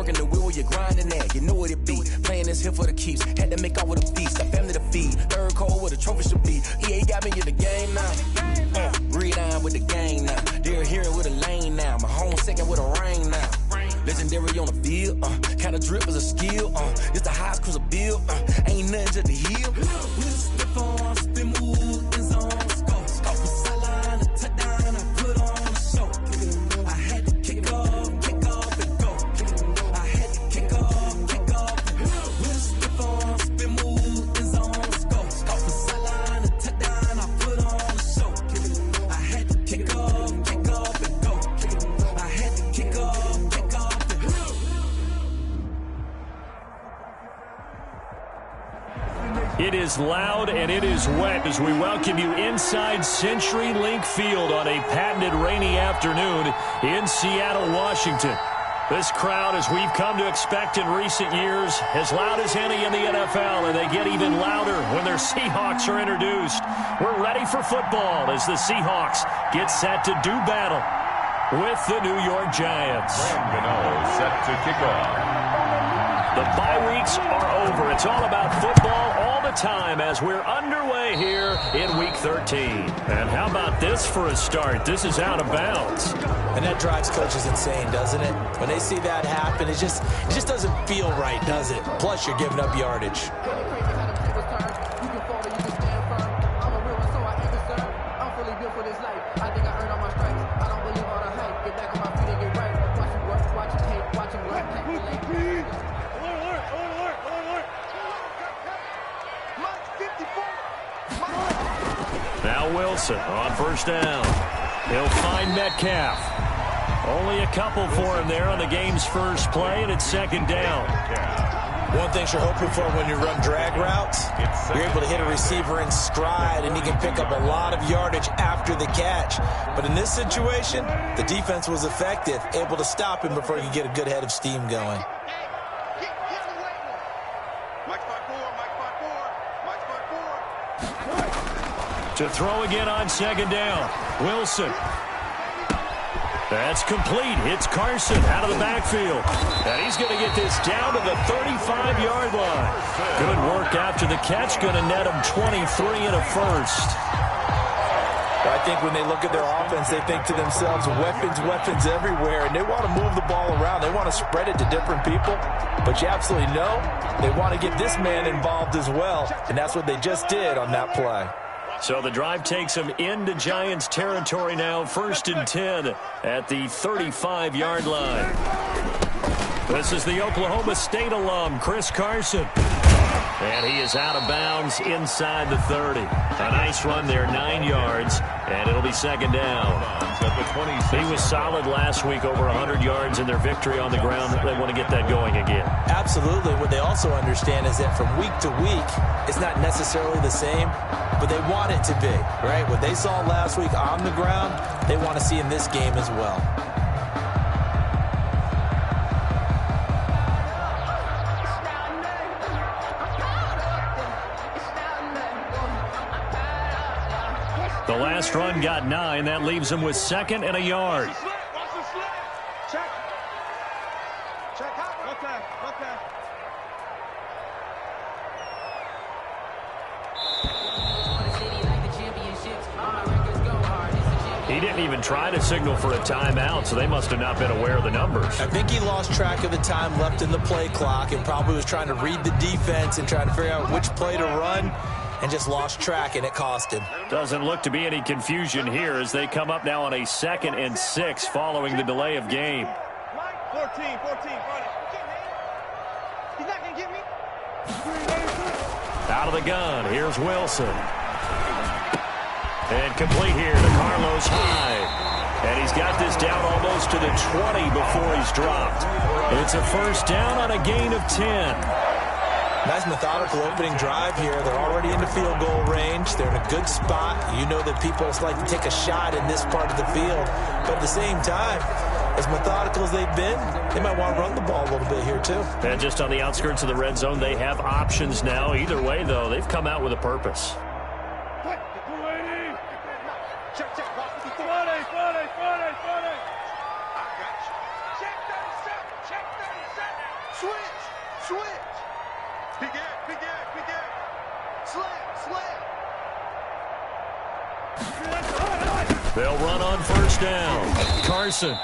working the wheel where you're grinding at. You know what it be. Playing this here for the keeps. Had to make out with a feast. A family to feed. Third cold where the trophy should be. EA got me in the game now. Read on with the game now. They're hearing with a lane now. My home second with a rain now. Legendary on the field. Kinda drip is a skill. It's the highest cruiser bill. Ain't nothing just to heal. Slip on, spin move, in zone. Scope the sideline, a touchdown. I put on a show. I had to kick off and go. I had to kick off and go. Slip on, spin move, in zone. Scope the sideline, a touchdown. I put on a show. I had to kick off and go. I had to kick off and go. It is loud and it is wet as we welcome you inside CenturyLink Field on a patented rainy afternoon in Seattle, Washington. This crowd, as we've come to expect in recent years, as loud as any in the NFL, and they get even louder when their Seahawks are introduced. We're ready for football as the Seahawks get set to do battle with the New York Giants. Set to kick off. The bye weeks are over. It's all about football all the time as we're underway here in Week 13. And how about this for a start? This is out of bounds. And that drives coaches insane, doesn't it? When they see that happen, it just doesn't feel right, does it? Plus, you're giving up yardage. Now Wilson on first down. He'll find Metcalf. Only a couple for him there on the game's first play, and it's second down. One thing you're hoping for when you run drag routes, you're able to hit a receiver in stride, and he can pick up a lot of yardage after the catch. But in this situation, the defense was effective, able to stop him before he could get a good head of steam going. To throw again on second down. Wilson. That's complete. It's Carson out of the backfield. And he's going to get this down to the 35-yard line. Good work after the catch. Going to net him 23 and a first. I think when they look at their offense, they think to themselves, weapons everywhere, and they want to move the ball around. They want to spread it to different people. But you absolutely know they want to get this man involved as well, and that's what they just did on that play. So the drive takes them into Giants territory now, 1st and 10 at the 35-yard line. This is the Oklahoma State alum, Chris Carson. And he is out of bounds inside the 30. A nice run there, 9 yards, and it'll be second down. He was solid last week, over 100 yards in their victory on the ground. They want to get that going again. Absolutely. What they also understand is that from week to week, it's not necessarily the same, but they want it to be, right? What they saw last week on the ground, they want to see in this game as well. The last run got 9. That leaves him with 2nd and a yard. He didn't even try to signal for a timeout, so they must have not been aware of the numbers. I think he lost track of the time left in the play clock and probably was trying to read the defense and trying to figure out which play to run, and just lost track, and it cost him. Doesn't look to be any confusion here as they come up now on a 2nd and 6 following the delay of game. 14, he's not going to get me. Out of the gun, here's Wilson. And complete here to Carlos Hyde. And he's got this down almost to the 20 before he's dropped. It's a first down on a gain of 10. Nice methodical opening drive here. They're already in the field goal range. They're in a good spot. You know that people just like to take a shot in this part of the field. But at the same time, as methodical as they've been, they might want to run the ball a little bit here too. And just on the outskirts of the red zone, they have options now. Either way, though, they've come out with a purpose. Switch. Begin. Slam. They'll run on first down. Carson.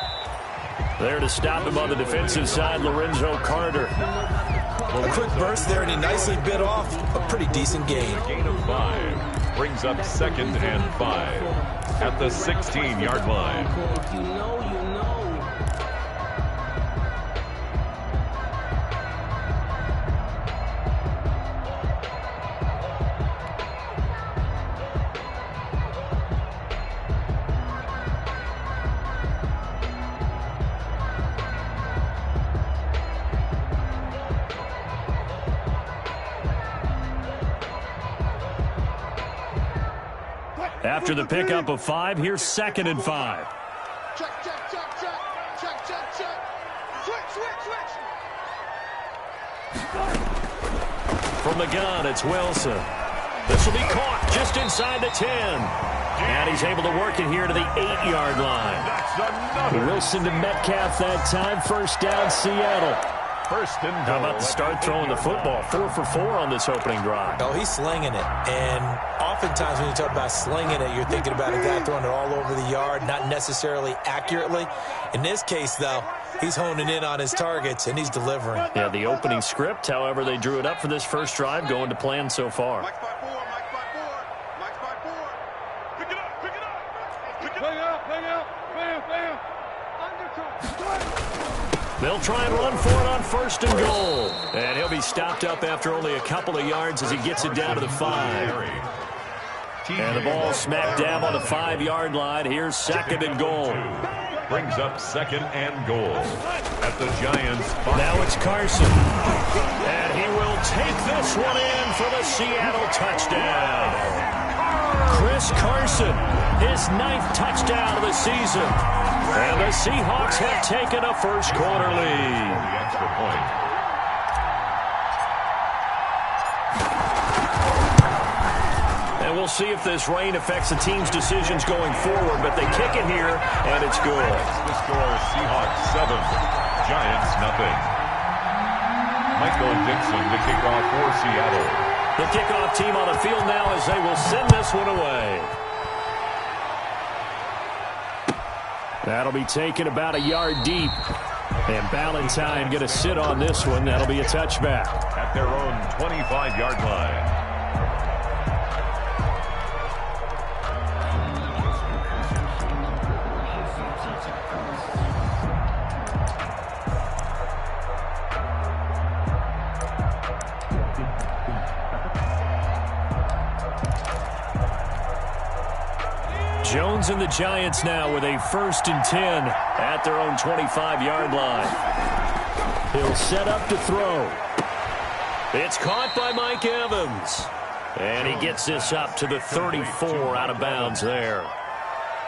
There to stop him on the defensive side, Lorenzo Carter. A quick burst there, and he nicely bit off a pretty decent gain. Gain of 5 brings up 2nd and 5 at the 16-yard line. After the pickup of 5, here's 2nd and 5. Check. Switch. From the gun, it's Wilson. This will be caught just inside the 10. And he's able to work it here to the 8-yard line. That's another. Wilson to Metcalf that time. First down, Seattle. First and goal. How about the start throwing the football? 4 for 4 on this opening drive. Oh, he's slinging it. And oftentimes when you talk about slinging it, you're thinking about a guy throwing it all over the yard, not necessarily accurately. In this case, though, he's honing in on his targets, and he's delivering. Yeah, the opening script, however, they drew it up for this first drive, going to plan so far. Mike's by four. Pick it up. Play out. Bam. They'll try and run for it on first and goal. And he'll be stopped up after only a couple of yards as he gets it down to the 5. And the ball smack dab on the 5-yard line. Here's 2nd and goal. Brings up 2nd and goal at the Giants' 5. Now it's Carson. And he will take this one in for the Seattle touchdown. Chris Carson, his 9th touchdown of the season. And the Seahawks have taken a first-quarter lead. The extra point. And we'll see if this rain affects the team's decisions going forward, but they kick it here, and it's good. The score, Seahawks 7, Giants 0. Michael Dixon to kick off for Seattle. The kickoff team on the field now as they will send this one away. That'll be taken about a yard deep. And Ballantyne going to sit on this one. That'll be a touchback. At their own 25-yard line. Jones and the Giants now with a 1st and 10 at their own 25-yard line. He'll set up to throw. It's caught by Mike Evans. And he gets this up to the 34 out of bounds there.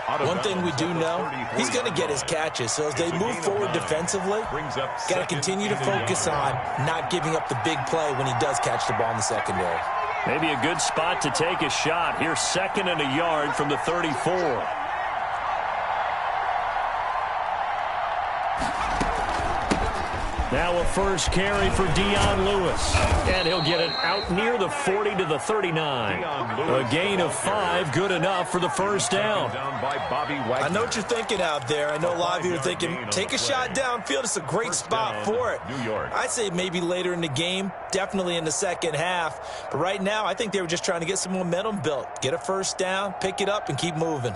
One thing we do know, he's going to get his catches. So as they move forward defensively, got to continue to focus on not giving up the big play when he does catch the ball in the secondary. Maybe a good spot to take a shot. Here's 2nd and a yard from the 34. Now a first carry for Dion Lewis. And he'll get it out near the 40 to the 39. A gain of 5, good enough for the first down. I know what you're thinking out there. I know a lot of you are thinking, take a shot downfield. It's a great spot for it. I'd say maybe later in the game, definitely in the second half. But right now, I think they were just trying to get some momentum built. Get a first down, pick it up, and keep moving.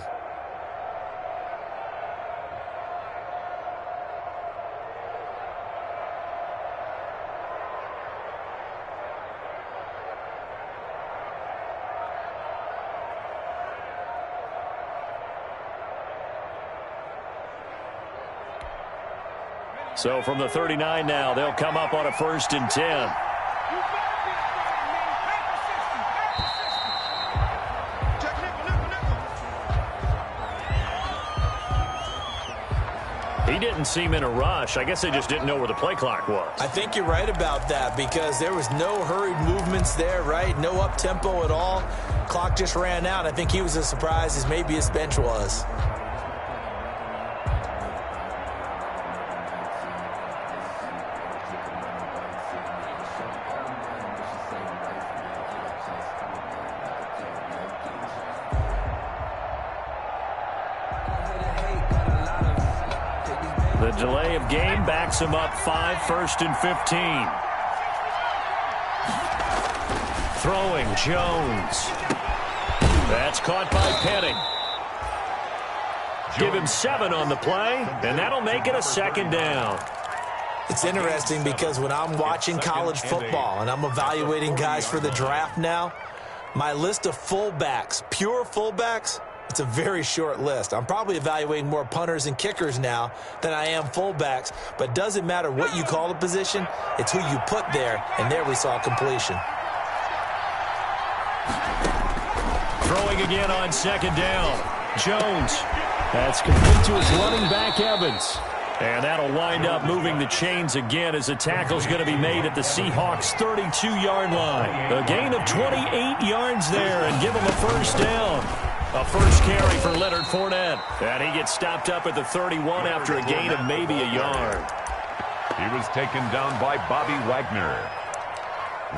So from the 39 now, they'll come up on a 1st and 10. He didn't seem in a rush. I guess they just didn't know where the play clock was. I think you're right about that because there was no hurried movements there, right? No up-tempo at all. Clock just ran out. I think he was as surprised as maybe his bench was. delay of game backs him up 5, 1st and 15. Throwing Jones. That's caught by Penning. Give him 7 on the play, and that'll make it a 2nd down. It's interesting because when I'm watching college football and I'm evaluating guys for the draft now, my list of fullbacks, pure fullbacks, it's a very short list. I'm probably evaluating more punters and kickers now than I am fullbacks, but it doesn't matter what you call the position, it's who you put there, and there we saw completion. Throwing again on 2nd down. Jones. That's complete to his running back, Evans. And that'll wind up moving the chains again as the tackle's going to be made at the Seahawks' 32-yard line. A gain of 28 yards there and give him a 1st down. A first carry for Leonard Fournette. And he gets stopped up at the 31 after a gain of maybe a yard. He was taken down by Bobby Wagner.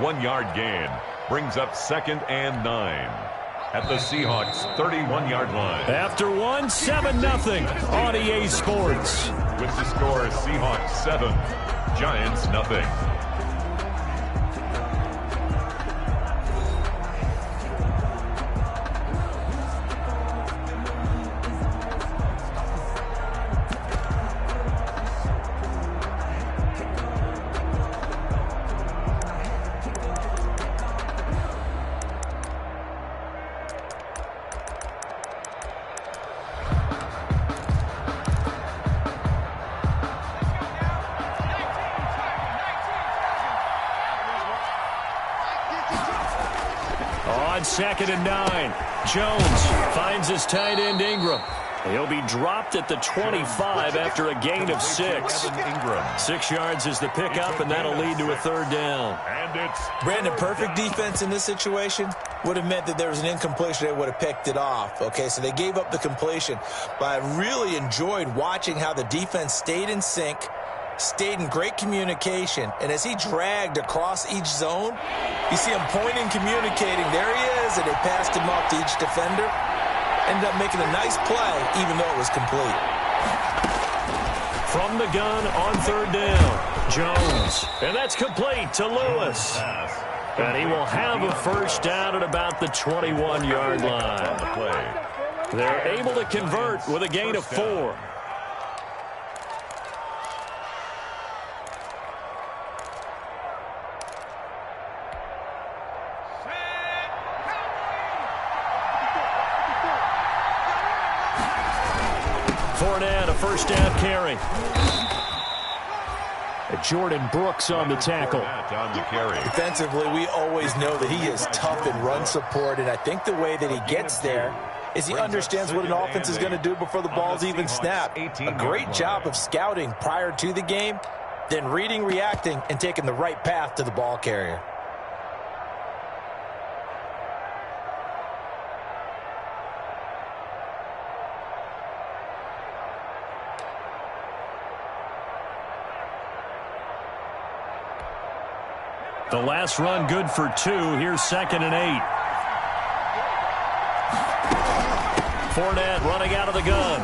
1-yard gain brings up 2nd and 9. At the Seahawks' 31-yard line. After 1, 7-0 on EA Sports. With the score, Seahawks 7, Giants 0. On 2nd and 9, Jones finds his tight end Ingram. He'll be dropped at the 25 after a gain of 6. 6 yards is the pickup, and that'll lead to a 3rd down. And it's Brandon, perfect defense in this situation would have meant that there was an incompletion. They would have picked it off. Okay, so they gave up the completion. But I really enjoyed watching how the defense stayed in sync, stayed in great communication, and as he dragged across each zone, you see him pointing, communicating. There he is, and they passed him off to each defender. Ended up making a nice play, even though it was complete. From the gun on 3rd down, Jones. And that's complete to Lewis. And he will have a 1st down at about the 21-yard line. They're able to convert with a gain of 4. Fournette, a 1st down carry. Jordan Brooks on the tackle. Defensively, we always know that he is tough in run support, and I think the way that he gets there is he understands what an offense is going to do before the ball's even snapped. A great job of scouting prior to the game, then reading, reacting, and taking the right path to the ball carrier. The last run good for 2. Here's 2nd and 8. Fournette running out of the gun.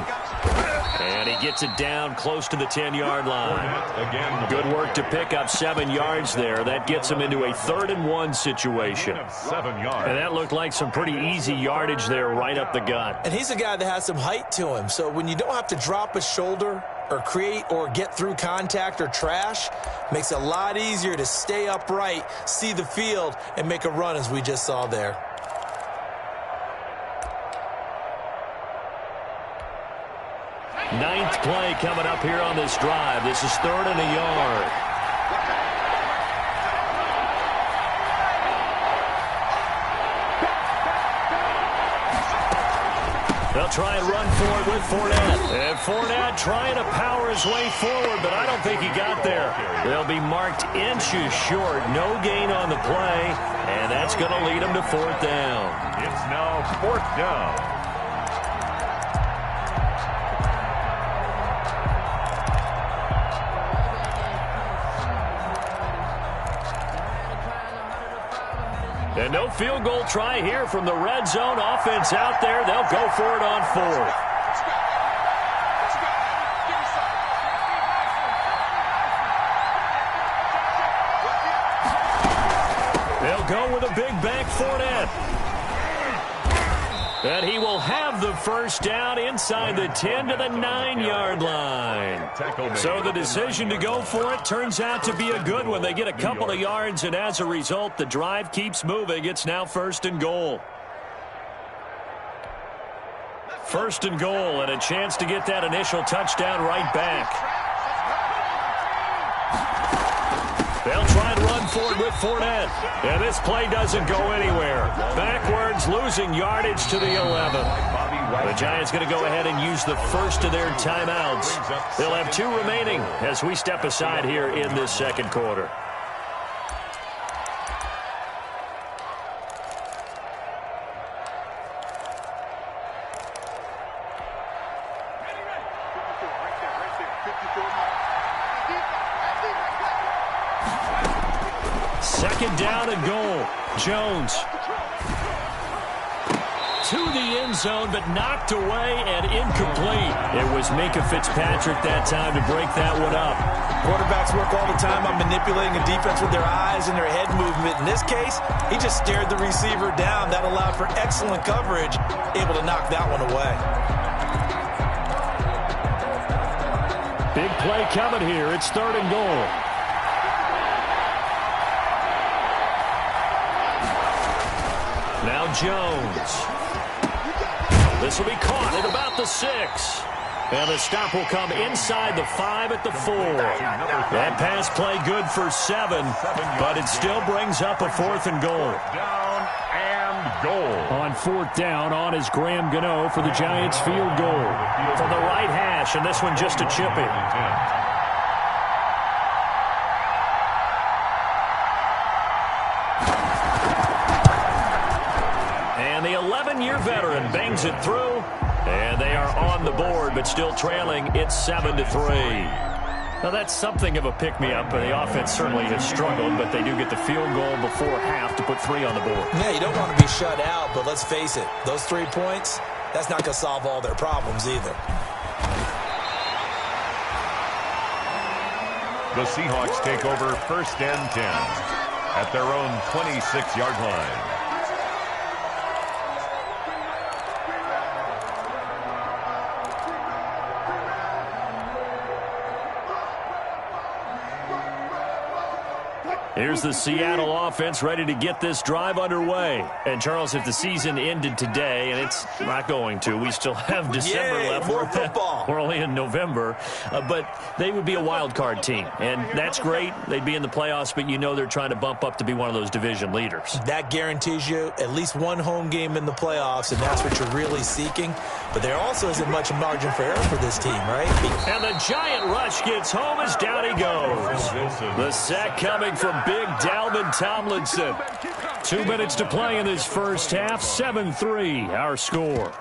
And he gets it down close to the 10-yard line. Good work to pick up 7 yards there. That gets him into a 3rd and 1 situation. And that looked like some pretty easy yardage there right up the gut. And he's a guy that has some height to him. So when you don't have to drop a shoulder or create or get through contact or trash, makes it a lot easier to stay upright, see the field, and make a run as we just saw there. Ninth play coming up here on this drive. This is 3rd and a yard. They'll try and run for it with Fournette. And Fournette trying to power his way forward, but I don't think he got there. They'll be marked inches short. No gain on the play, and that's going to lead them to 4th down. It's now 4th down. And no field goal try here from the red zone. Offense out there. They'll go for it on 4th. They'll go with a big back Fournette. And he will have the first down inside the 10 to the 9-yard line. So the decision to go for it turns out to be a good one. They get a couple of yards, and as a result, the drive keeps moving. It's now 1st and goal. 1st and goal, and a chance to get that initial touchdown right back. They'll try and run for it with Fournette. And this play doesn't go anywhere. Backwards, losing yardage to the 11. The Giants going to go ahead and use the first of their timeouts. They'll have 2 remaining as we step aside here in this second quarter. Second down and goal. Jones to the end zone, but knocked away and incomplete. It was Minkah Fitzpatrick that time to break that one up. Quarterbacks work all the time on manipulating a defense with their eyes and their head movement. In this case, he just stared the receiver down. That allowed for excellent coverage, able to knock that one away. Big play coming here. It's 3rd and goal. Now Jones. This will be caught at about the 6. And the stop will come inside the 5 at the 4. That pass play good for 7, but it still brings up a 4th and goal. Down and goal. On 4th down, on is Graham Gano for the Giants field goal. From the right hash, and this one just a chip in. And the 11-year veteran bangs it through, and they are on the board, but still trailing. It's 7-3. Now, that's something of a pick-me-up. The offense certainly has struggled, but they do get the field goal before half to put 3 on the board. Yeah, you don't want to be shut out, but let's face it, those 3 points, that's not going to solve all their problems either. The Seahawks take over 1st and 10 at their own 26-yard line. Here's the Seattle offense ready to get this drive underway. And, Charles, if the season ended today, and it's not going to, we still have December left. More football. We're only in November. But they would be a wild card team. And that's great. They'd be in the playoffs, but you know they're trying to bump up to be one of those division leaders. That guarantees you at least one home game in the playoffs, and that's what you're really seeking. But there also isn't much margin for error for this team, right? And the giant rush gets home as down he goes. The sack coming from big Dalvin Tomlinson. 2 minutes to play in this first half. 7-3 our score.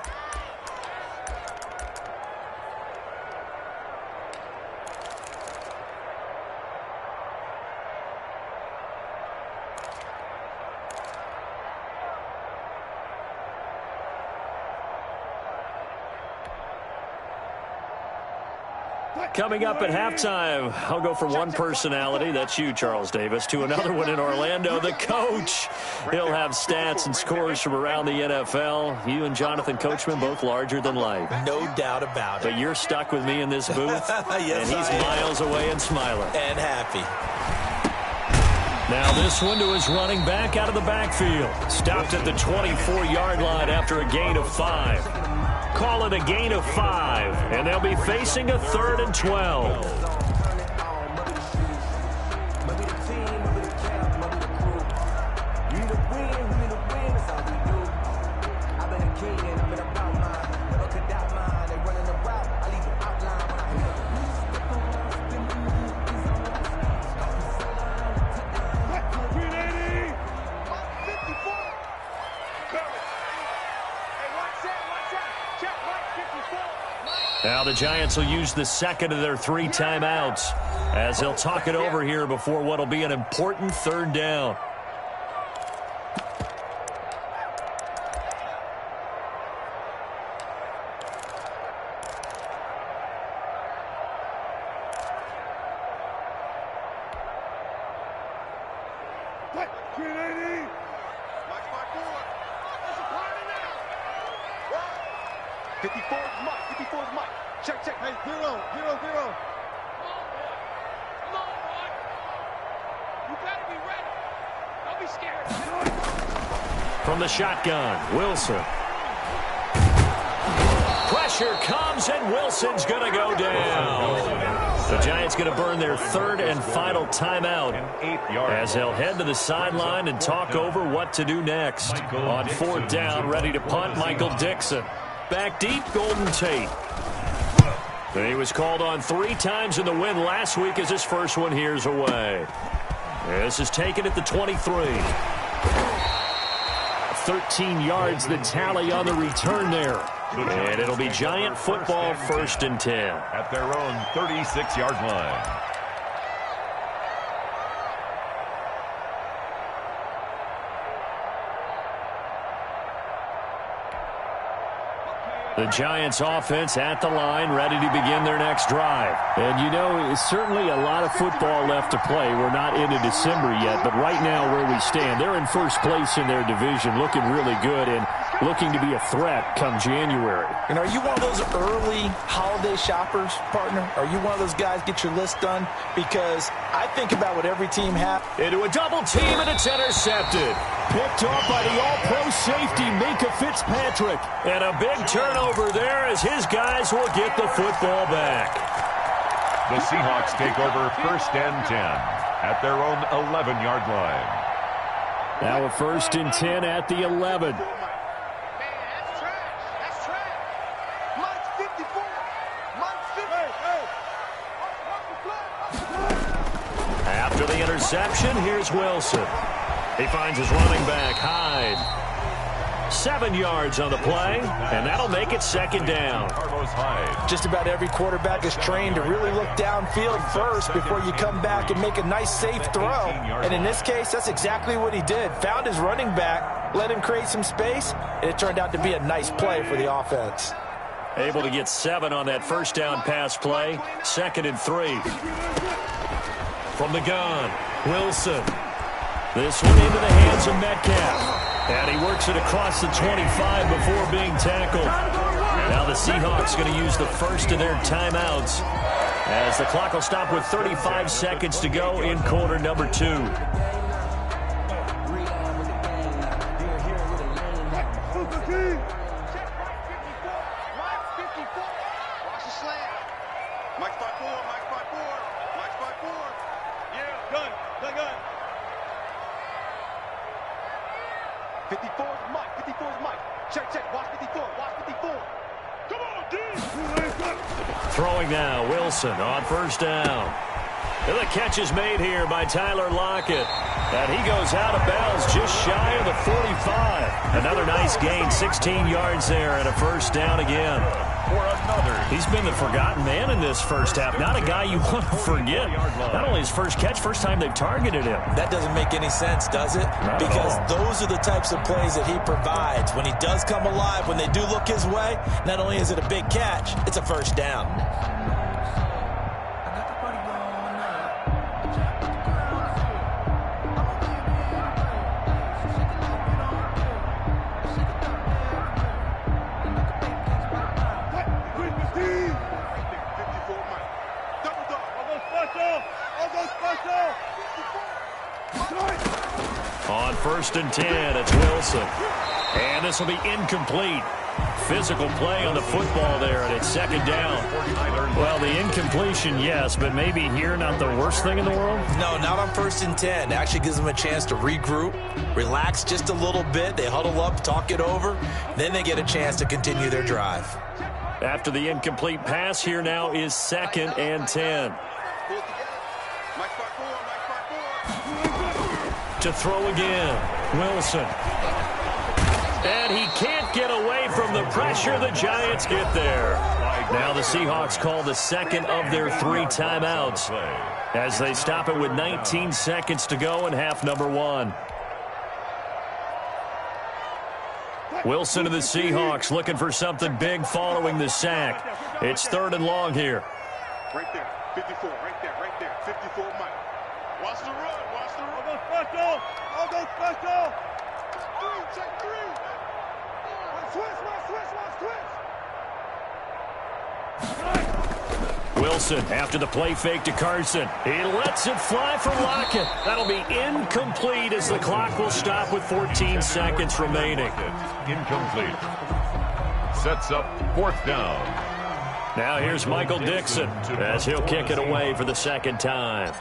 Coming up at halftime, I'll go from one personality, that's you, Charles Davis, to another one in Orlando, the coach. He'll have stats and scores from around the NFL. You and Jonathan Coachman, both larger than life. No doubt about it. But you're stuck with me in this booth, yes, and he's miles away and smiling. And happy. Now this one to his running back out of the backfield. Stopped at the 24-yard line after a gain of 5. Call it a gain of 5, and they'll be facing a 3rd and 12. Now the Giants will use the second of their 3 timeouts as they'll talk it over here before what will be an important 3rd down. 380. Mike 54 is Mike. 54 is Mike. Check. Hey, 0. Come on, boy. You better be ready. Don't be scared. From the shotgun, Wilson. Pressure comes, and Wilson's going to go down. The Giants going to burn their third and final timeout as they'll head to the sideline and talk over what to do next. On fourth down, ready to punt, Michael Dixon. Back deep, Golden Tate. He was called on 3 times in the win last week as his first one here's away. This is taken at the 23. 13 yards the tally on the return there. And it'll be Giant football, 1st and 10. At their own 36-yard line. The Giants offense at the line, ready to begin their next drive. And you know, it's certainly a lot of football left to play. We're not into December yet, but right now where we stand, they're in first place in their division, looking really good and looking to be a threat come January. And are you one of those early holiday shoppers, partner? Are you one of those guys get your list done? Because I think about what every team has. Into a double team, and it's intercepted. Picked off by the all-pro safety, Minka Fitzpatrick. And a big turnover there as his guys will get the football back. The Seahawks take over 1st and 10 at their own 11-yard line. Now a 1st and 10 at the 11. After the interception, here's Wilson. He finds his running back, Hyde. 7 yards on the play, and that'll make it 2nd down. Just about every quarterback is trained to really look downfield first before you come back and make a nice, safe throw. And in this case, that's exactly what he did. Found his running back, let him create some space, and it turned out to be a nice play for the offense. Able to get 7 on that 1st down pass play. 2nd and 3. From the gun, Wilson. This one into the hands of Metcalf. And he works it across the 25 before being tackled. Now the Seahawks going to use the first of their timeouts as the clock will stop with 35 seconds to go in quarter number 2. Mike 54. Yeah, gun. 54 is Mike. Check. Watch 54. Come on, D. Throwing now, Wilson on 1st down. And the catch is made here by Tyler Lockett. And he goes out of bounds just shy of the 45. Another nice gain, 16 yards there and a 1st down again. He's been the forgotten man in this first half. Not a guy you want to forget. Not only his first catch, first time they've targeted him. That doesn't make any sense, does it? Because those are the types of plays that he provides. When he does come alive, when they do look his way, not only is it a big catch, it's a 1st down. On 1st and 10, it's Wilson. And this will be incomplete. Physical play on the football there, and it's 2nd down. Well, the incompletion, yes, but maybe here not the worst thing in the world? No, not on 1st and 10. It actually gives them a chance to regroup, relax just a little bit. They huddle up, talk it over. Then they get a chance to continue their drive. After the incomplete pass, here now is 2nd and 10. To throw again, Wilson. And he can't get away from the pressure. The Giants get there. Now the Seahawks call the 2nd of their 3 timeouts as they stop it with 19 seconds to go in half number 1. Wilson to the Seahawks looking for something big following the sack. It's 3rd and long here. Right there, 54, right there. 54, Mike. Watch the run. Watch the run. I'll go special. I'll go special. Check three. Switch. Wilson after the play fake to Carson. He lets it fly for Lockett. That'll be incomplete as the clock will stop with 14 seconds remaining. Incomplete. Sets up 4th down. Now here's Michael Dixon as he'll kick it away for the second time.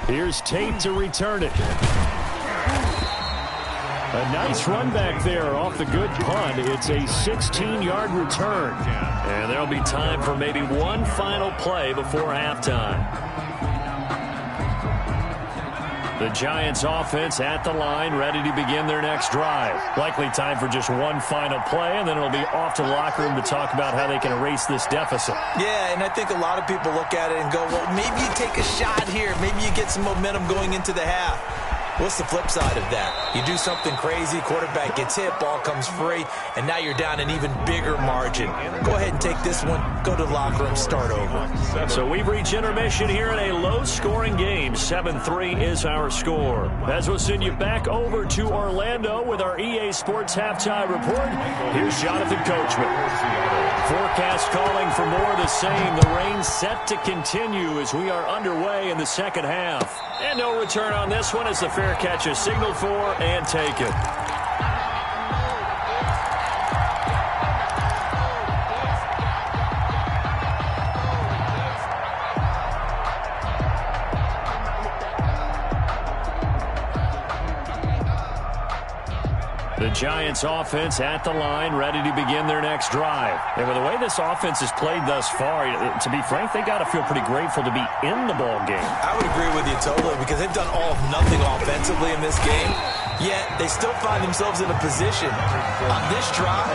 Here's Tate to return it. A nice run back there off the good punt. It's a 16-yard return. And there'll be time for maybe one final play before halftime. The Giants offense at the line, ready to begin their next drive. Likely time for just one final play, and then it'll be off to the locker room to talk about how they can erase this deficit. Yeah, and I think a lot of people look at it and go, well, maybe you take a shot here. Maybe you get some momentum going into the half. What's the flip side of that? You do something crazy, quarterback gets hit, ball comes free, and now you're down an even bigger margin. Go ahead and take this one, go to the locker room, start over. So we've reached intermission here in a low-scoring game. 7-3 is our score. As we'll send you back over to Orlando with our EA Sports Halftime Report, here's Jonathan Coachman. Forecast calling for more of the same. The rain set to continue as we are underway in the second half. And no return on this one as the fair catch is signaled for and taken. The Giants offense at the line, ready to begin their next drive. And with the way this offense has played thus far, to be frank, they got to feel pretty grateful to be in the ball game. I would agree with you totally because they've done all of nothing offensively in this game, yet they still find themselves in a position on this drive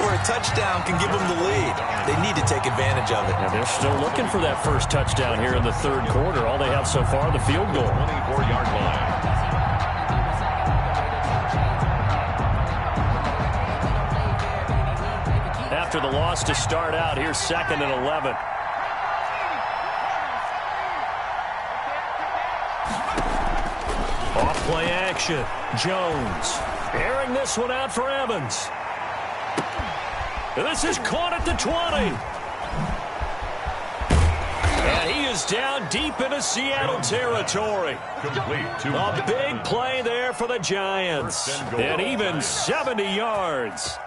where a touchdown can give them the lead. They need to take advantage of it. Now they're still looking for that first touchdown here in the third quarter. All they have so far, the field goal. 24-yard line. After the loss to start out, here's 2nd and 11. Off play action. Jones airing this one out for Evans. This is caught at the 20. And he is down deep into Seattle territory. A big play there for the Giants. And even 70 yards.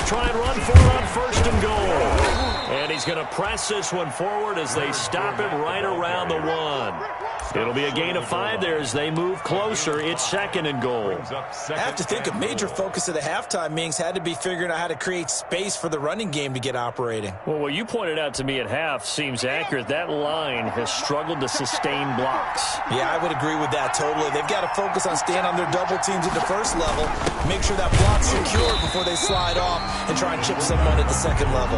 Try and run for it on 1st and goal. And he's going to press this one forward as they stop it right around the 1. It'll be a gain of 5 there as they move closer. It's 2nd and goal. I have to think a major focus of the halftime meetings had to be figuring out how to create space for the running game to get operating. Well, what you pointed out to me at half seems accurate. That line has struggled to sustain blocks. Yeah, I would agree with that totally. They've got to focus on staying on their double teams at the first level, make sure that block's secure before they slide off and try and chip someone at the second level.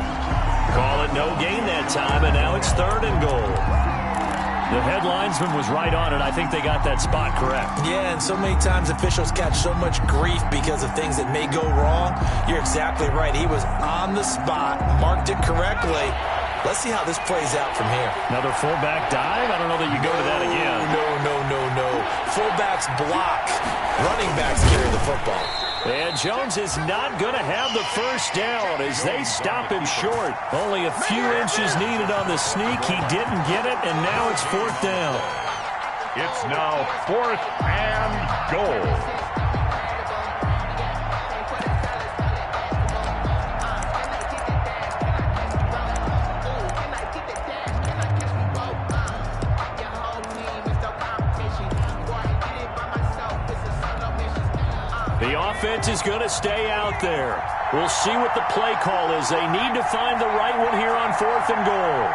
Call it no gain that time, and now it's 3rd and goal. The headlinesman was right on it. I think they got that spot correct. Yeah, and so many times officials catch so much grief because of things that may go wrong. You're exactly right. He was on the spot, marked it correctly. Let's see how this plays out from here. Another fullback dive? I don't know that you go to that again. No. Fullbacks block. Running backs carry the football. And Jones is not going to have the first down as they stop him short. Only a few inches needed on the sneak. He didn't get it, and now it's 4th down. It's now 4th and goal. The offense is going to stay out there. We'll see what the play call is. They need to find the right one here on 4th and goal.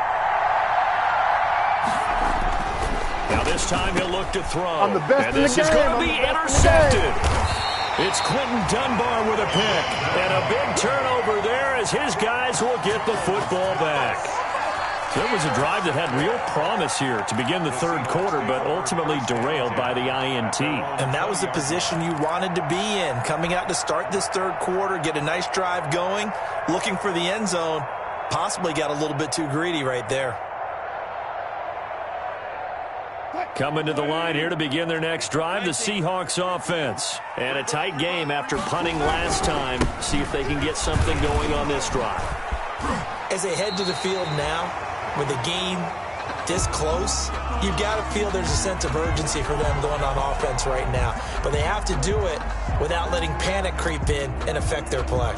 Now this time he'll look to throw. And this is going to be intercepted. It's Quentin Dunbar with a pick. And a big turnover there as his guys will get the football back. It was a drive that had real promise here to begin the third quarter, but ultimately derailed by the INT. And that was the position you wanted to be in. Coming out to start this third quarter, get a nice drive going, looking for the end zone. Possibly got a little bit too greedy right there. Coming to the line here to begin their next drive, the Seahawks offense. And a tight game after punting last time. See if they can get something going on this drive. As they head to the field now, with the game this close, you've got to feel there's a sense of urgency for them going on offense right now. But they have to do it without letting panic creep in and affect their play.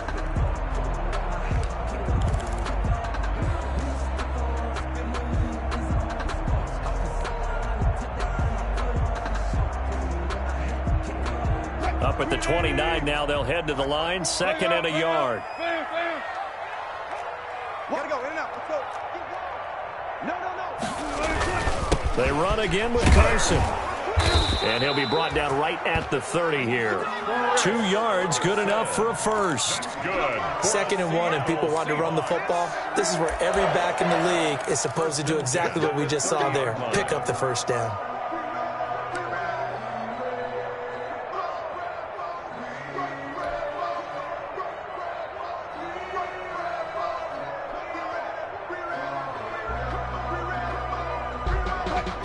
Up at the 29 now, they'll head to the line, 2nd and a yard. Gotta go, in and out, let's go. No. They run again with Carson. And he'll be brought down right at the 30 here. 2 yards, good enough for a first. Good. 2nd and 1, and people want to run the football. This is where every back in the league is supposed to do exactly what we just saw there. Pick up the first down.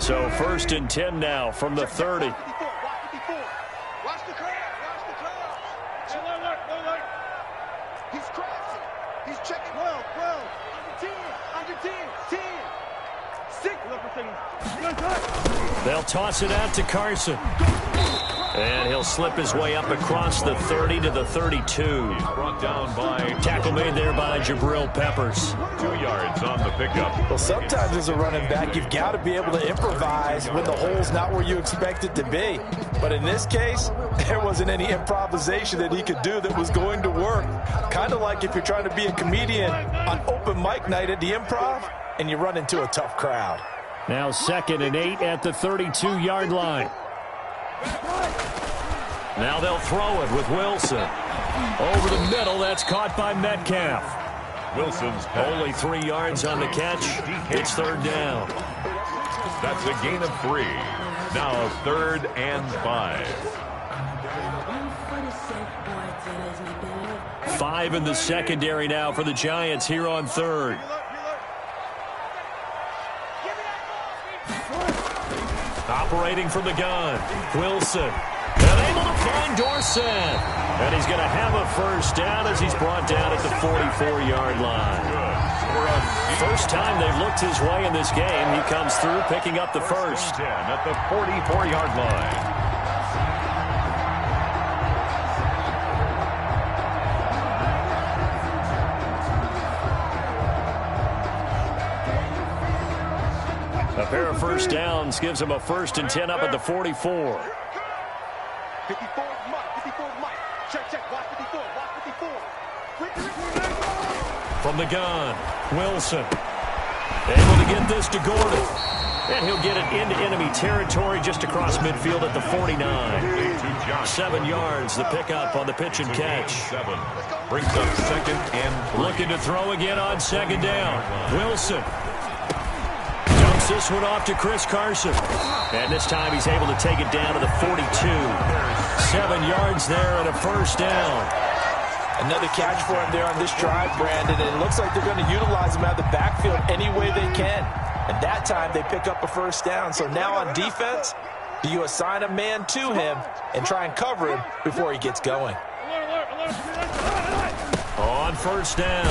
So 1st and 10 now from the 30. Watch the crowd. Alert. He's crossing. He's checking. 12. Under 10. 6. They'll toss it out to Carson. And he'll slip his way up across the 30 to the 32. He's brought down by... Tackle made there by Jabril Peppers. 2 yards on the pickup. Well, sometimes as a running back, you've got to be able to improvise when the hole's not where you expect it to be. But in this case, there wasn't any improvisation that he could do that was going to work. Kind of like if you're trying to be a comedian on open mic night at the Improv and you run into a tough crowd. Now 2nd and 8 at the 32-yard line. Now they'll throw it with Wilson. Over the middle, that's caught by Metcalf. Wilson's pass. Only 3 yards on the catch. It's 3rd down. That's a gain of 3. Now 3rd and 5. 5 in the secondary now for the Giants here on 3rd. Operating from the gun, Wilson. And able to find Dorsett. And he's going to have a first down as he's brought down at the 44-yard line. First time they've looked his way in this game. He comes through picking up the first. 10 at the 44-yard line. A pair of first downs gives him a 1st and 10 up at the 44. 54 Mike. Check. Watch 54. From the gun, Wilson. Able to get this to Gordon. And he'll get it into enemy territory just across midfield at the 49. 7 yards, the pickup on the pitch and catch. 7 brings up 2nd and 3. Looking to throw again on 2nd down. Wilson. Dumps this one off to Chris Carson. And this time he's able to take it down to the 42. 7 yards there and a first down. Another catch for him there on this drive, Brandon, and it looks like they're going to utilize him out of the backfield any way they can. And that time they pick up a first down. So now on defense, do you assign a man to him and try and cover him before he gets going? On first down,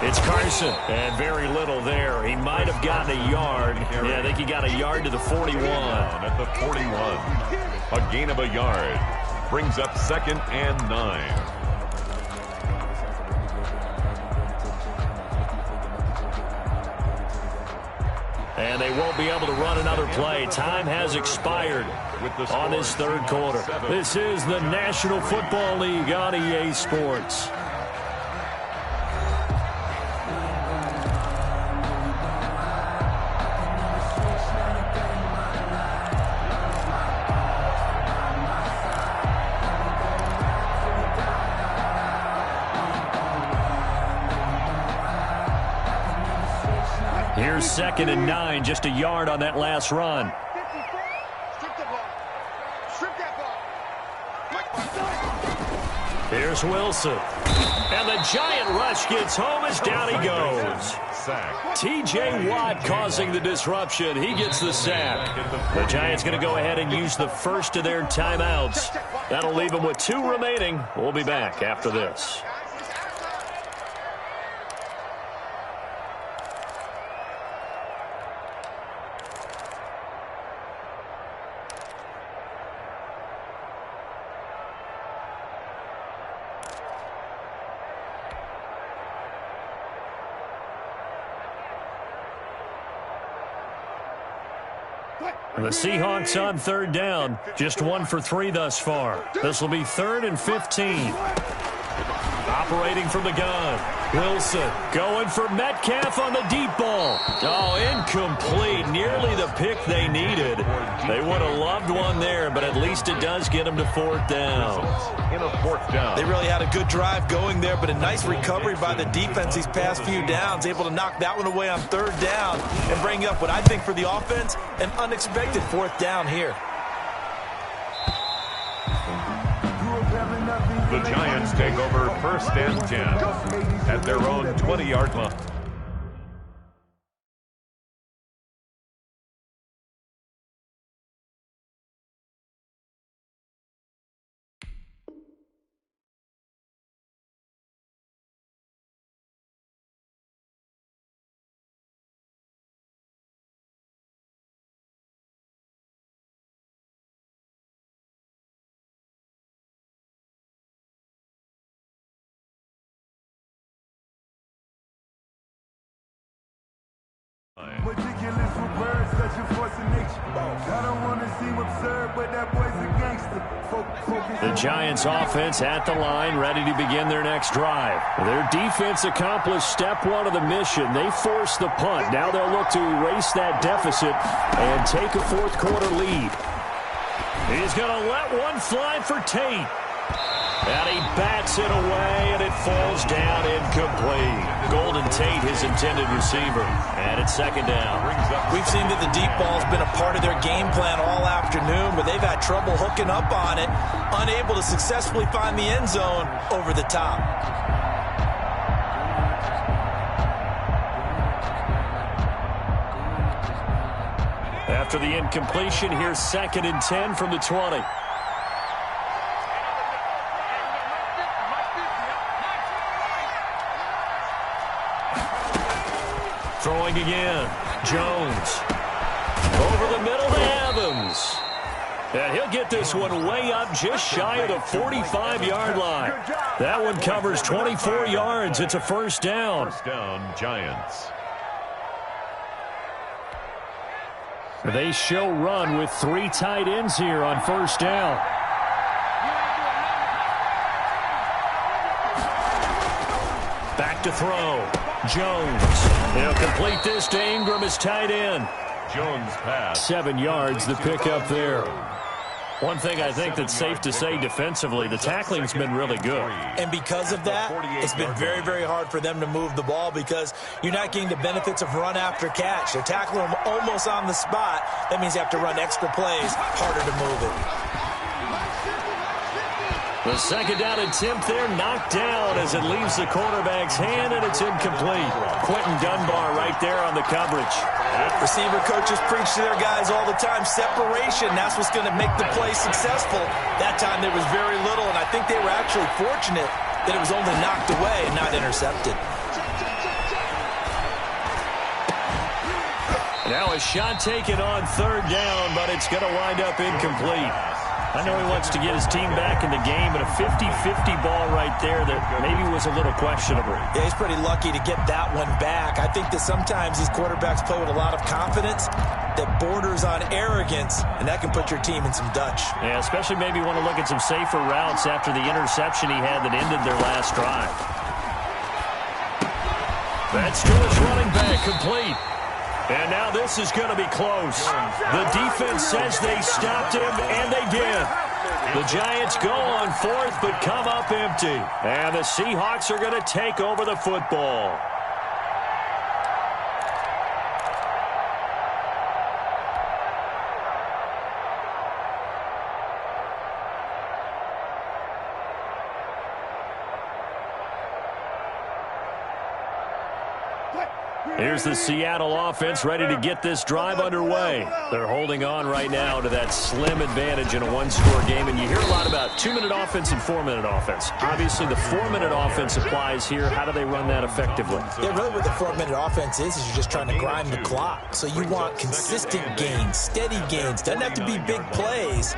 it's Carson, and very little there. He might have gotten a yard. Yeah, I think he got a yard to the 41. At the 41, a gain of a yard brings up 2nd and 9. And they won't be able to run another play. Time has expired on this third quarter. This is the National Football League on EA Sports. Here's 2nd and 9, just a yard on that last run. Here's Wilson. And the giant rush gets home as down he goes. T.J. Watt causing the disruption. He gets the sack. The Giants going to go ahead and use the first of their timeouts. That'll leave them with 2 remaining. We'll be back after this. The Seahawks on 3rd down. Just 1 for 3 thus far. This will be 3rd and 15. Operating from the gun. Wilson going for Metcalf on the deep ball. Oh, incomplete. Nearly the pick they needed. They would have loved one there, but at least it does get them to 4th down. In a 4th down. They really had a good drive going there, but a nice recovery by the defense these past few downs. Able to knock that one away on 3rd down and bring up what I think for the offense, an unexpected 4th down here. The Giants take over 1st and 10 at their own 20-yard line. Ridiculous with words, such a force of nature. I don't want to seem absurd, but that boy's a gangster. The Giants offense at the line, ready to begin their next drive. Their defense accomplished step 1 of the mission. They forced the punt. Now they'll look to erase that deficit and take a 4th quarter lead. He's going to let one fly for Tate. And he bats it away, and it falls down incomplete. Golden Tate, his intended receiver. And it's 2nd down. We've seen that the deep ball's been a part of their game plan all afternoon, but they've had trouble hooking up on it, unable to successfully find the end zone over the top. After the incompletion, here's 2nd and 10 from the 20. Throwing again. Jones. Over the middle to Evans. And he'll get this one way up just shy of the 45-yard line. That one covers 24 yards. It's a 1st down. 1st down, Giants. They show run with 3 tight ends here on 1st down. Back to throw. Jones. He'll complete this to Ingram as tight end. Jones pass. 7 yards, the pickup there. One thing I think that's safe to say defensively, the tackling's been really good. And because of that, it's been very, very hard for them to move the ball because you're not getting the benefits of run after catch. They're tackling them almost on the spot. That means you have to run extra plays, harder to move it. The 2nd down attempt there knocked down as it leaves the quarterback's hand, and it's incomplete. Quentin Dunbar right there on the coverage. Receiver coaches preach to their guys all the time. Separation, that's what's going to make the play successful. That time there was very little, and I think they were actually fortunate that it was only knocked away and not intercepted. Now a shot taken on 3rd down, but it's going to wind up incomplete. I know he wants to get his team back in the game, but a 50-50 ball right there that maybe was a little questionable. Yeah, he's pretty lucky to get that one back. I think that sometimes these quarterbacks play with a lot of confidence that borders on arrogance, and that can put your team in some Dutch. Yeah, especially maybe want to look at some safer routes after the interception he had that ended their last drive. That's to his running back, complete. And now this is going to be close. The defense says they stopped him, and they did. The Giants go on fourth, but come up empty. And the Seahawks are going to take over the football. Here's the Seattle offense ready to get this drive underway. They're holding on right now to that slim advantage in a one-score game. And you hear a lot about 2-minute offense and 4-minute offense. Obviously, the 4-minute offense applies here. How do they run that effectively? Yeah, really what the 4-minute offense is you're just trying to grind the clock. So you want consistent gains, steady gains. Doesn't have to be big plays,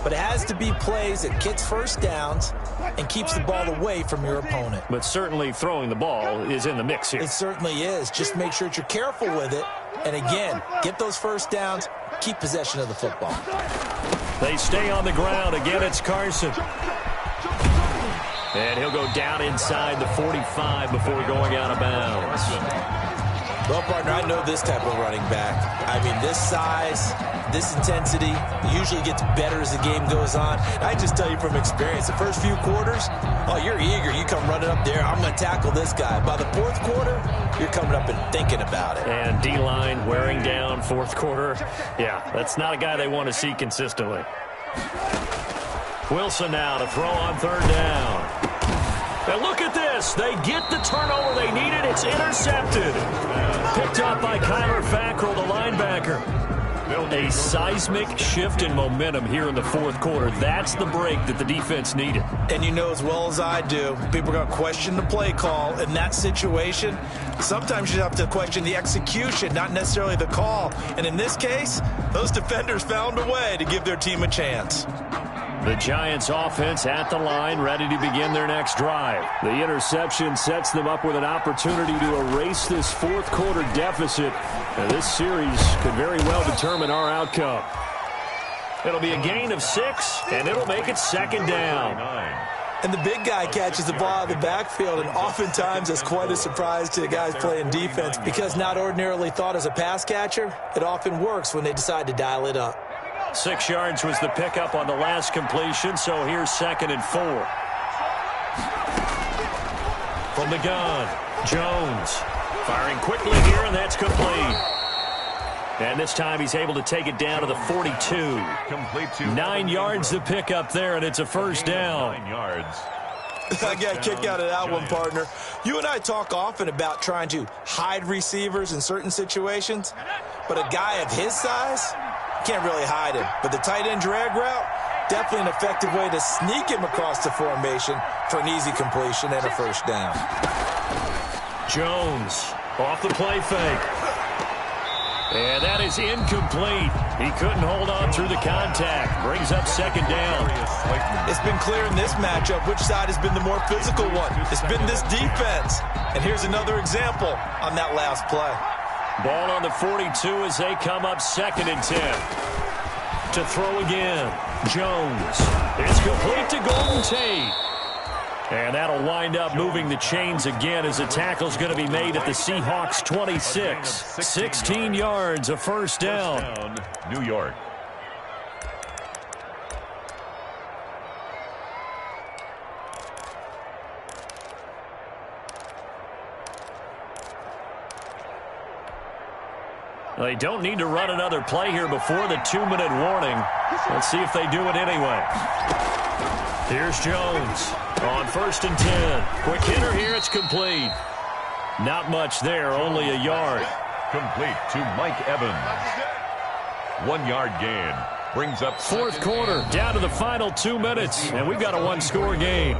but it has to be plays that gets first downs and keeps the ball away from your opponent. But certainly throwing the ball is in the mix here. It certainly is. Just make sure that you're careful with it. And again, get those first downs, keep possession of the football. They stay on the ground. Again, it's Carson. And he'll go down inside the 45 before going out of bounds. Well, partner, I know this type of running back. I mean, this size, this intensity usually gets better as the game goes on. I just tell you from experience, the first few quarters, oh, you're eager. You come running up there, I'm going to tackle this guy. By the fourth quarter, you're coming up and thinking about it. And D-line wearing down fourth quarter. Yeah, that's not a guy they want to see consistently. Wilson now to throw on third down. And look at this. They get the turnover they needed. It's intercepted. Picked up by Kyler Fackrell, the linebacker. A seismic shift in momentum here in the fourth quarter. That's the break that the defense needed. And you know as well as I do, people are going to question the play call in that situation. Sometimes you have to question the execution, not necessarily the call. And in this case, those defenders found a way to give their team a chance. The Giants offense at the line, ready to begin their next drive. The interception sets them up with an opportunity to erase this fourth quarter deficit. And this series could very well determine our outcome. It'll be a gain of 6, and it'll make it second down. And the big guy catches the ball out of the backfield, and oftentimes that's quite a surprise to the guys playing defense because not ordinarily thought as a pass catcher, it often works when they decide to dial it up. 6 yards was the pickup on the last completion, so here's 2nd and 4. From the gun, Jones firing quickly here, and that's complete. And this time he's able to take it down to the 42. Complete to 9 yards the pickup there, and it's a first down. 9 yards. I got a kick out of that one, partner. You and I talk often about trying to hide receivers in certain situations, but a guy of his size can't really hide him. But the tight end drag route, definitely an effective way to sneak him across the formation for an easy completion and a first down. Jones off the play fake. And that is incomplete. He couldn't hold on through the contact. Brings up second down. It's been clear in this matchup which side has been the more physical one. It's been this defense. And here's another example on that last play. Ball on the 42 as they come up 2nd and 10. To throw again, Jones. It's complete to Golden Tate. And that'll wind up moving the chains again as a tackle's going to be made at the Seahawks 26. 16 yards, a first down. New York. They don't need to run another play here before the 2-minute warning. Let's see if they do it anyway. Here's Jones on 1st and 10. Quick hitter here, it's complete. Not much there, only a yard. Complete to Mike Evans. 1 yard gain. Brings up fourth quarter, down to the final 2 minutes, and we've got a one-score game.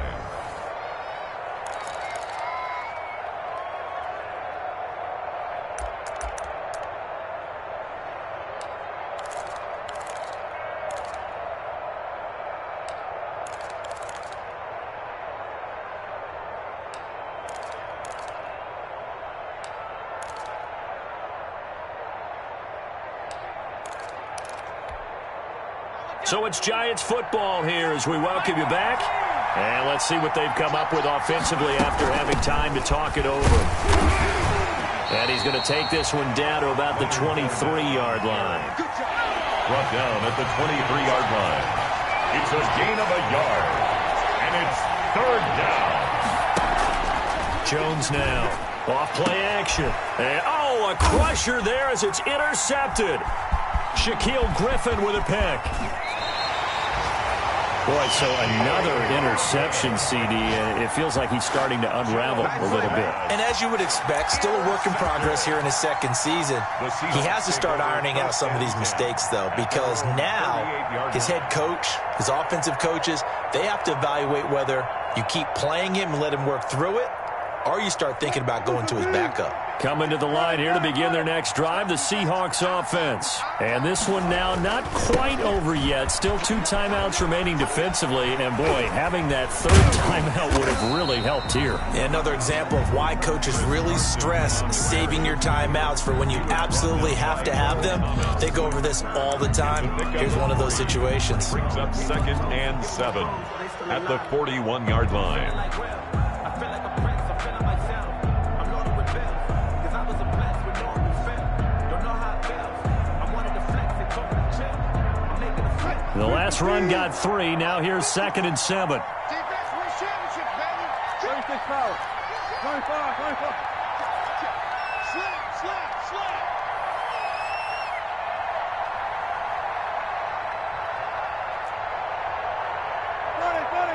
So it's Giants football here as we welcome you back. And let's see what they've come up with offensively after having time to talk it over. And he's going to take this one down to about the 23-yard line. Brought down at the 23-yard line. It's a gain of a yard. And it's third down. Jones now. Off play action. And, a crusher there as it's intercepted. Shaquille Griffin with a pick. Boy, so another interception, CD. It feels like he's starting to unravel a little bit. And as you would expect, still a work in progress here in his second season. He has to start ironing out some of these mistakes, though, because now his head coach, his offensive coaches, they have to evaluate whether you keep playing him and let him work through it, or you start thinking about going to his backup. Coming to the line here to begin their next drive, the Seahawks offense. And this one now not quite over yet. Still 2 timeouts remaining defensively. And, boy, having that third timeout would have really helped here. Another example of why coaches really stress saving your timeouts for when you absolutely have to have them. They go over this all the time. Here's one of those situations. Brings up 2nd and 7 at the 41-yard line. The last run got 3. Now here's 2nd and 7. Defense wins championships, baby. 36 power. 25. Slap.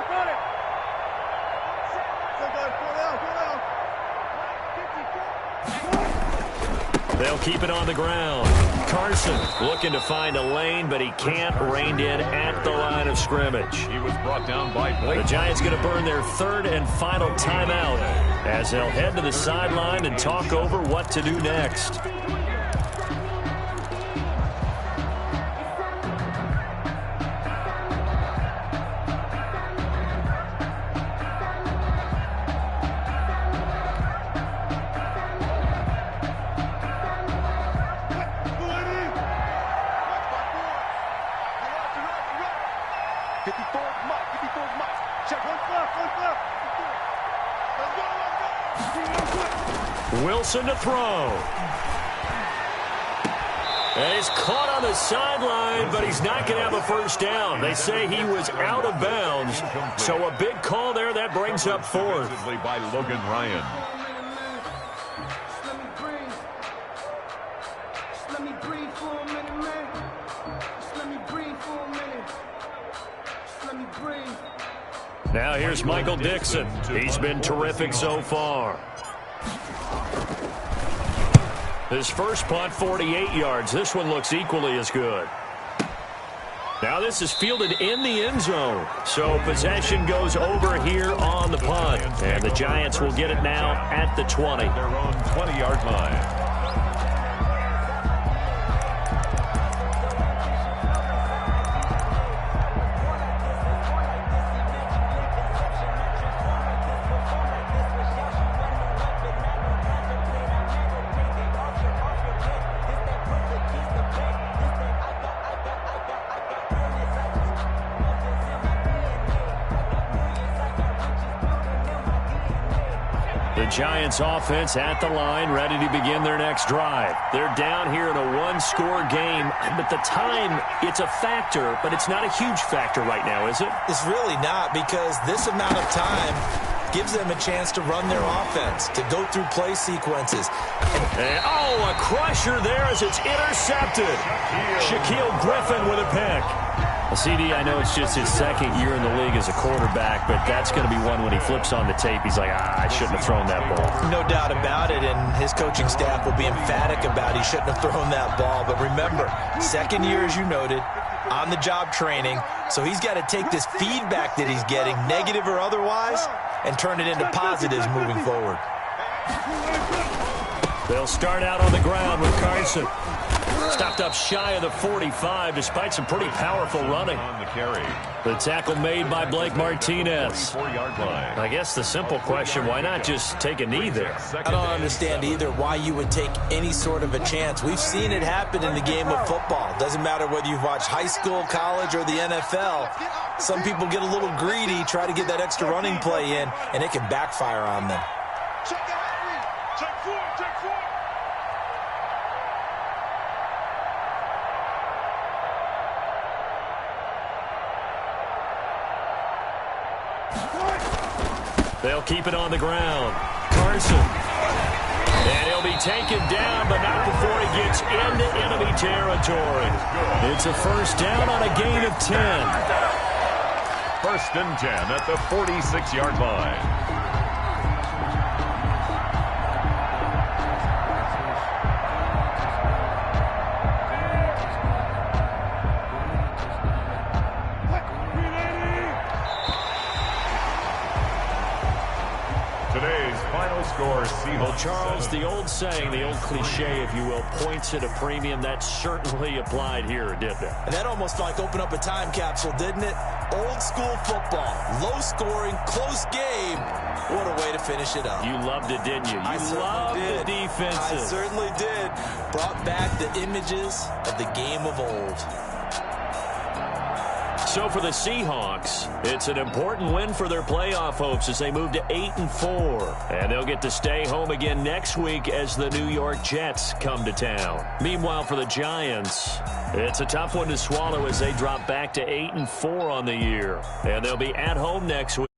Run it. Somebody pull out. They'll keep it on the ground. Carson looking to find a lane, but he can't. Reined in at the line of scrimmage. He was brought down by Blake. The Giants going to burn their 3rd and final timeout as they'll head to the sideline and talk over what to do next. Wilson to throw. And he's caught on the sideline, but he's not going to have a first down. They say he was out of bounds. So a big call there. That brings up 4th. By Logan Ryan. Now here's Michael Dixon. He's been terrific so far. His first punt, 48 yards. This one looks equally as good. Now this is fielded in the end zone. So possession goes over here on the punt. And the Giants will get it now at the 20. Their own 20-yard line. The Giants offense at the line, ready to begin their next drive. They're down here in a 1-score game, but the time, it's a factor, but it's not a huge factor right now, is it? It's really not, because this amount of time gives them a chance to run their offense, to go through play sequences. And, a crusher there as it's intercepted. Shaquille Griffin with a pick. Well, CD, I know it's just his 2nd year in the league as a quarterback, but that's going to be one when he flips on the tape. He's like, I shouldn't have thrown that ball. No doubt about it, and his coaching staff will be emphatic about he shouldn't have thrown that ball. But remember, 2nd year, as you noted, on-the-job training, so he's got to take this feedback that he's getting, negative or otherwise, and turn it into positives moving forward. They'll start out on the ground with Carson. Stopped up shy of the 45 despite some pretty powerful running. On the carry. The tackle made by Blake Martinez. 4-yard line. I guess the simple question, why not just take a knee there? I don't understand either why you would take any sort of a chance. We've seen it happen in the game of football. Doesn't matter whether you've watched high school, college, or the NFL. Some people get a little greedy, try to get that extra running play in, and it can backfire on them. Check the referee. Check four. They'll keep it on the ground. Carson. And he'll be taken down, but not before he gets into enemy territory. It's a first down on a gain of 10. First and 10 at the 46-yard line. Well, Charles, the old saying, the old cliche, if you will, points at a premium, that certainly applied here, didn't it? And that almost like opened up a time capsule, didn't it? Old school football, low scoring, close game. What a way to finish it up. You loved it, didn't you? You loved the defenses. I certainly did. Brought back the images of the game of old. So for the Seahawks, it's an important win for their playoff hopes as they move to 8-4. And they'll get to stay home again next week as the New York Jets come to town. Meanwhile, for the Giants, it's a tough one to swallow as they drop back to 8-4 on the year. And they'll be at home next week.